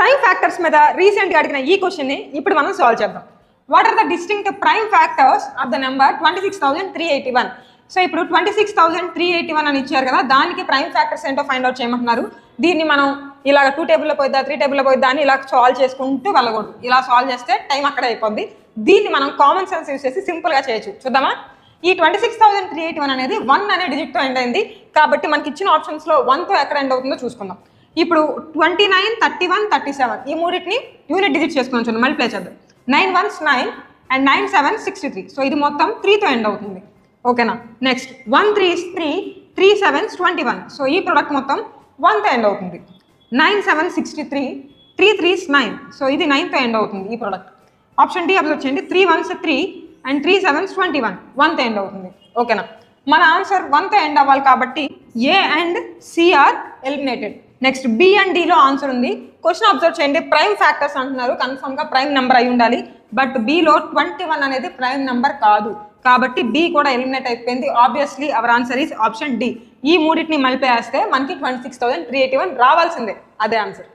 Prime factors మీద రీసెంట్గా అడిగిన ఈ క్వశ్చన్ని ఇప్పుడు మనం సాల్వ్ చేద్దాం. What are the distinct prime factors of the number 26,381? So ఇప్పుడు 26,381 అని ఇచ్చారు కదా, దానికి ప్రైమ్ ఫ్యాక్టర్స్ ఏంటో ఫైండ్ అవుట్ చేయమంటున్నారు. దీన్ని మనం ఇలా 2 టేబుల్లో పోయిద్దా 3 టేబుల్లో పోయిద్దా అని ఇలా సాల్వ్ చేసుకుంటూ వెళ్ళకూడదు. ఇలా సాల్వ్ చేస్తే టైం అక్కడే అయిపోద్ది. దీన్ని మనం కామన్ సెన్స్ యూస్ చేసి సింపుల్గా చేయొచ్చు. చూద్దామా? ఈ 26,381 అనేది 1 అనే డిజిట్తో ఎండ్ అయింది కాబట్టి మనకి ఇచ్చిన ఆప్షన్స్లో 1తో ఎక్కడ ఎండ్ అవుతుందో చూసుకుందాం. ఇప్పుడు 29, 31, 37 ఈ మూడింటిని యూనిట్ డిజిట్ చేసుకుని చూడండి, మల్టిప్లై చేద్దాం. 9 1s 9 అండ్ 9 7 63. సో ఇది మొత్తం 3తో ఎండ్ అవుతుంది. ఓకేనా? Next 1 3 is 3, 3 7s 21. సో ఈ ప్రొడక్ట్ మొత్తం 1తో ఎండ్ అవుతుంది. 9 7 63, 3 3s 9. సో ఇది 9తో ఎండ్ అవుతుంది ఈ ప్రొడక్ట్. ఆప్షన్ డి అబ్జర్వ్ చేయండి. 3 1s 3 అండ్ 3 7s 21, 1తో ఎండ్ అవుతుంది. ఓకేనా? మన ఆన్సర్ 1తో ఎండ్ అవ్వాలి కాబట్టి A and C are eliminated. Next B and డిలో ఆన్సర్ ఉంది. క్వశ్చన్ అబ్జర్వ్ చేయండి. ప్రైమ్ ఫ్యాక్టర్స్ అంటున్నారు, కన్ఫర్మ్గా ప్రైమ్ నెంబర్ అయి ఉండాలి. బట్ బిలో 21 అనేది ప్రైమ్ నెంబర్ కాదు కాబట్టి బి కూడా ఎలిమినేట్ అయిపోయింది. Obviously our answer is option D. ఈ మూడింటిని మల్టిప్లై చేస్తే మనకి 26,381 రావాల్సిందే. అదే ఆన్సర్.